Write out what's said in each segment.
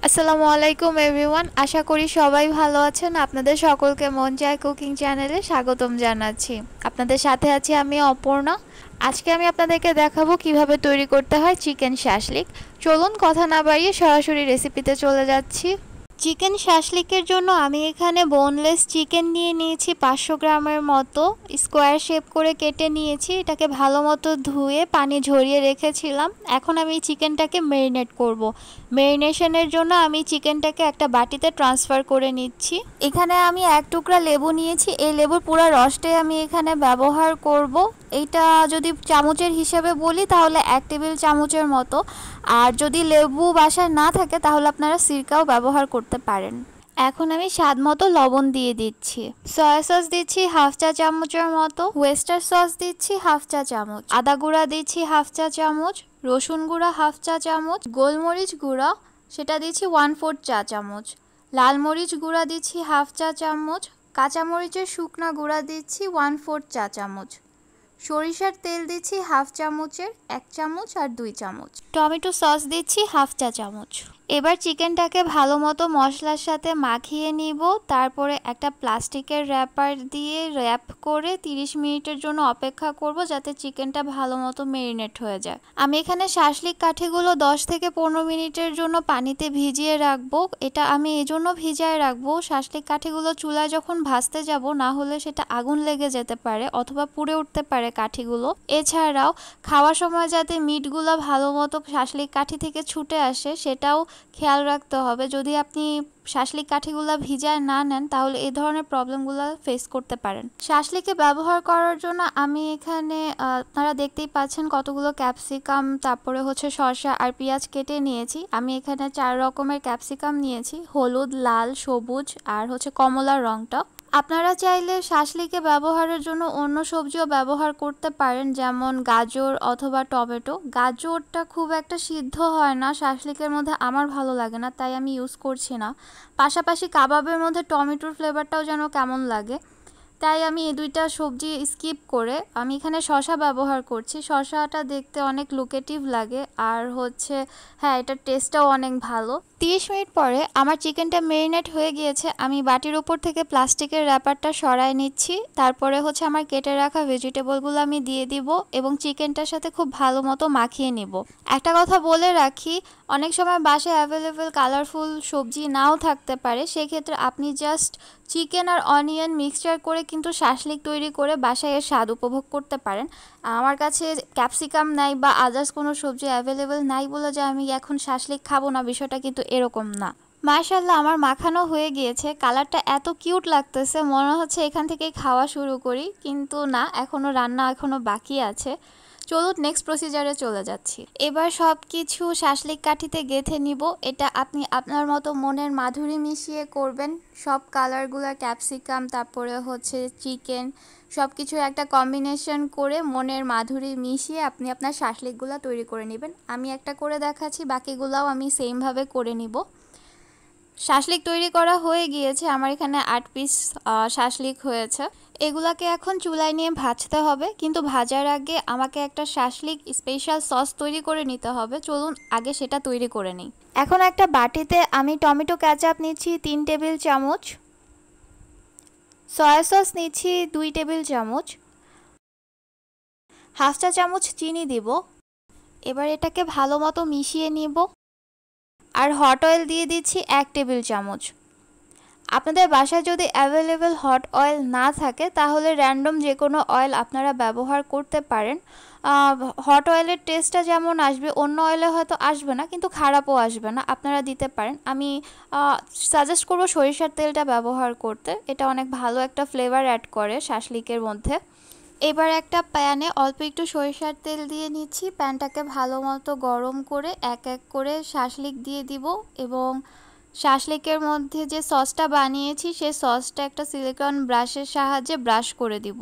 আসসালামু আলাইকুম এভরিওয়ান, আশা করি সবাই ভালো আছেন। আপনাদের সকলকে মন চায় কুকিং চ্যানেলে স্বাগতম জানাচ্ছি। আপনাদের সাথে আছি আমি অপর্ণা। আজকে আমি আপনাদেরকে দেখাবো কিভাবে তৈরি করতে হয় চিকেন শাশলিক। চলুন কথা না বাড়িয়ে সরাসরি রেসিপিতে চলে যাচ্ছি। চিকেন শাশলিকের জন্য আমি এখানে বোনলেস চিকেন নিয়ে নিয়েছি 500 গ্রামের মতো। স্কোয়ার শেপ করে কেটে নিয়েছি। এটাকে ভালো মতো ধুয়ে পানি ঝরিয়ে রেখেছিলাম। এখন আমি চিকেনটাকে ম্যারিনেট করব। ম্যারিনেশনের জন্য আমি চিকেনটাকে একটা বাটিতে ট্রান্সফার করে নিচ্ছি। এখানে আমি এক টুকরা লেবু নিয়েছি। এই লেবুর পুরো রসটাই আমি এখানে ব্যবহার করব। এইটা যদি চামচের হিসেবে বলি তাহলে 1 টেবিল চামচের মতো। আর যদি লেবু বাসায় না থাকে তাহলে আপনারা সিরকাও ব্যবহার করতে পারেন। এখন আমি স্বাদ মতো লবণ দিয়ে দিচ্ছি। সয়া সস দিচ্ছি হাফ চা চামচের মতো। ওয়েস্টার সস দিচ্ছি হাফ চা চামচ। আদা গুঁড়া দিচ্ছি হাফ চা চামচ। রসুন গুঁড়া হাফ চা চামচ। গোলমরিচ গুঁড়া সেটা দিচ্ছি 1/4 চা চামচ। লাল মরিচ গুঁড়া দিচ্ছি হাফ চা চামচ। কাঁচামরিচের শুকনা গুঁড়া দিচ্ছি 1/4 চা চামচ। সরিষার তেল দিচ্ছি হাফ চামচের 1 চামচ আর 2 চামচ। টমেটো সস দিচ্ছি হাফ চা চামচ। এবার চিকেনটাকে ভালো মতো মশলার সাথে মাখিয়ে নিব। তারপরে একটা প্লাস্টিকের র্যাপার দিয়ে র্যাপ করে 30 মিনিটের জন্য অপেক্ষা করব যাতে চিকেনটা ভালো মতো ম্যারিনেট হয়ে যায়। আমি এখানে শাশলিক কাঠিগুলো 10 থেকে 15 মিনিটের জন্য পানিতে ভিজিয়ে রাখবো। এটা আমি এজন্য ভিজিয়ে রাখবো, শাশলিক কাঠিগুলো চুলায় যখন ভাজতে যাব না হলে সেটা আগুন লেগে যেতে পারে অথবা পুড়ে উঠতে পারে কাঠিগুলো। এছাড়াও খাওয়ার সময় যাতে মিটগুলো ভালো মতো শাশলিক কাঠি থেকে ছুটে আসে সেটাও খেয়াল রাখতে হবে। যদি আপনি শাশলিক কাঠিগুলো ভিজায় না নেন তাহলে এই ধরনের প্রবলেমগুলো ফেস করতে পারেন। শাশলিকে ব্যবহার করার জন্য আমি এখানে আপনারা দেখতেই পাচ্ছেন কতগুলো ক্যাপসিকাম, তারপরে হচ্ছে শসা আর পেঁয়াজ কেটে নিয়েছি। আমি এখানে 4 রকমের ক্যাপসিকাম নিয়েছি, হলুদ, লাল, সবুজ আর হচ্ছে কমলার রংটা। আপনারা চাইলে শাশলিকে ব্যবহারের জন্য অন্য সবজিও ব্যবহার করতে পারেন, যেমন গাজর অথবা টমেটো। গাজরটা খুব একটা সিদ্ধ হয় না শাশলিকের মধ্যে, আমার ভালো লাগে না, তাই আমি ইউজ করছি না। পাশাপাশি কাবাবের মধ্যে টমেটোর ফ্লেভারটাও যেন কেমন লাগে, তাই আমি এই দুইটা সবজি স্কিপ করে আমি এখানে শসা ব্যবহার করছি। শসাটা দেখতে অনেক লুকেটিভ লাগে আর হচ্ছে হ্যাঁ, এটার টেস্টটাও অনেক ভালো। 30 মিনিট পরে আমার চিকেনটা ম্যারিনেট হয়ে গিয়েছে। আমি বাটির উপর থেকে প্লাস্টিকের র্যাপারটা সরাই নিচ্ছি। তারপরে হচ্ছে আমার কেটে রাখা ভেজিটেবলগুলো আমি দিয়ে দিব এবং চিকেনটার সাথে খুব ভালো মতো মাখিয়ে নিব। একটা কথা বলে রাখি, অনেক সময় বাসায় অ্যাভেলেবেল কালারফুল সবজি নাও থাকতে পারে, সেক্ষেত্রে আপনি জাস্ট চিকেন আর অনিয়ন মিক্সচার করে কিন্তু শাশলিক তৈরি করে বাসায় এর স্বাদ উপভোগ করতে পারেন। আমার কাছে ক্যাপসিকাম নাই বা আদার্স কোনো সবজি অ্যাভেলেবেল নাই বলে যে আমি এখন শাশলিক খাবো না, বিষয়টা কিন্তু এরকম না। মাশাআল্লাহ, আমার মাখানো হয়ে গিয়েছে। কালারটা এত কিউট লাগতেছে, মনে হচ্ছে এখান থেকেই খাওয়া শুরু করি, কিন্তু না, এখনও রান্না বাকি আছে। চলুন নেক্সট প্রসিজারে চলে যাচ্ছি। এবার সব কিছু শাশলিক কাঠিতে গেঁথে নিব। এটা আপনি আপনার মতো মনের মাধুরী মিশিয়ে করবেন। সব কালারগুলো, ক্যাপসিকাম, তারপরে হচ্ছে চিকেন, সব কিছুর একটা কম্বিনেশন করে মনের মাধুরী মিশিয়ে আপনি আপনার শাশলিকগুলো তৈরি করে নেবেন। আমি একটা করে দেখাচ্ছি, বাকিগুলোও আমি সেমভাবে করে নিব। শাশলিক তৈরি করা হয়ে গিয়েছে, আমার এখানে 8 পিস শাশলিক হয়েছে। এগুলাকে এখন চুলায় নিয়ে ভাজতে হবে, কিন্তু ভাজার আগে আমাকে একটা শাশলিক স্পেশাল সস তৈরি করে নিতে হবে। চলুন আগে সেটা তৈরি করে নিই। এখন একটা বাটিতে আমি টমেটো কেচাপ নিচ্ছি 3 টেবিল চামচ, সয়া সস নিচ্ছি 2 টেবিল চামচ, হাফ চা চামচ চিনি দিব। এবার এটাকে ভালো মতো মিশিয়ে নিব। আর হট অয়েল দিয়ে দিচ্ছি 1 টেবিল চামচ। আপনাদের বাসায় যদি অ্যাভেলেবেল হট অয়েল না থাকে তাহলে র্যান্ডম যে কোনো অয়েল আপনারা ব্যবহার করতে পারেন। হট অয়েলের টেস্টটা যেমন আসবে অন্য অয়েলে হয়তো আসবে না, কিন্তু খারাপও আসবে না, আপনারা দিতে পারেন। আমি সাজেস্ট করব সরিষার তেলটা ব্যবহার করতে, এটা অনেক ভালো একটা ফ্লেভার অ্যাড করে শাশলিকের মধ্যে। এবার একটা প্যানে অল্প একটু সরিষার তেল দিয়ে নিচ্ছি। প্যানটাকে ভালো মতো গরম করে এক এক করে শাশলিক দিয়ে দিব এবং শাশলিকের মধ্যে যে সসটা বানিয়েছি সেই সসটা একটা সিলিকন ব্রাশের সাহায্যে ব্রাশ করে দিব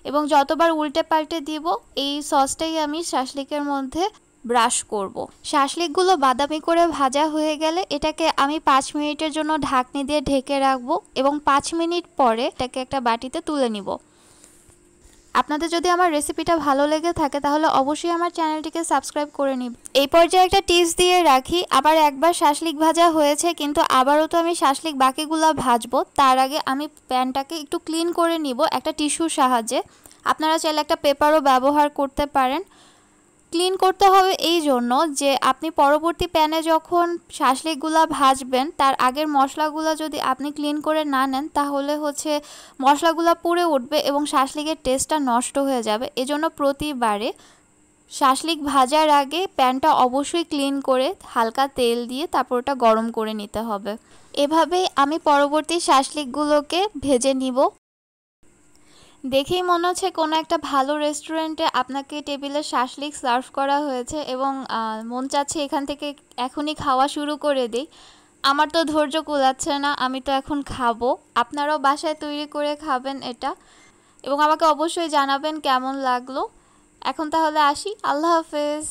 এবং যতবার উল্টে পাল্টে দিব এই সসটাই আমি শাশলিকের মধ্যে ব্রাশ করব। শাশলিকগুলো বাদামি করে ভাজা হয়ে গেলে এটাকে আমি 5 মিনিটের জন্য ঢাকনি দিয়ে ঢেকে রাখবো এবং 5 মিনিট পরে এটাকে একটা বাটিতে তুলে নিব। আপনাদের যদি আমার রেসিপিটা ভালো লেগে থাকে তাহলে অবশ্যই আমার চ্যানেলটিকে সাবস্ক্রাইব করে নিন। এই পর্যায়ে একটা টিপস দিয়ে রাখি, আবার একবার শাসলিক ভাজা হয়েছে কিন্তু আবারও তো আমি শাসলিক বাকিগুলো ভাজবো, তার আগে আমি প্যানটাকে একটু ক্লিন করে নিব একটা টিস্যুর সাহায্যে। আপনারা চাইলে একটা পেপারও ব্যবহার করতে পারেন। ক্লিন করতে হবে এই জন্য যে আপনি পরবর্তী প্যানে যখন শাসলিকগুলো ভাজবেন তার আগের মশলাগুলো যদি আপনি ক্লিন করে না নেন তাহলে মশলাগুলো পুড়ে উঠবে এবং শাসলিকের টেস্টটা নষ্ট হয়ে যাবে। এজন্য প্রতিবারে শাসলিক ভাজার আগে প্যানটা অবশ্যই ক্লিন করে হালকা তেল দিয়ে তারপর ওটা গরম করে নিতে হবে। এভাবেই আমি পরবর্তী শাসলিকগুলোকে ভেজে নিব। দেখেই মনে হচ্ছে কোনো একটা ভালো রেস্টুরেন্টে আপনাকে টেবিলে শাসলিক সার্ভ করা হয়েছে এবং মন চাচ্ছে এখান থেকে এখনই খাওয়া শুরু করে দিই। আমার তো ধৈর্য কুলাচ্ছে না, আমি তো এখন খাবো। আপনারাও বাসায় তৈরি করে খাবেন এটা এবং আমাকে অবশ্যই জানাবেন কেমন লাগলো। এখন তাহলে আসি, আল্লাহ হাফেজ।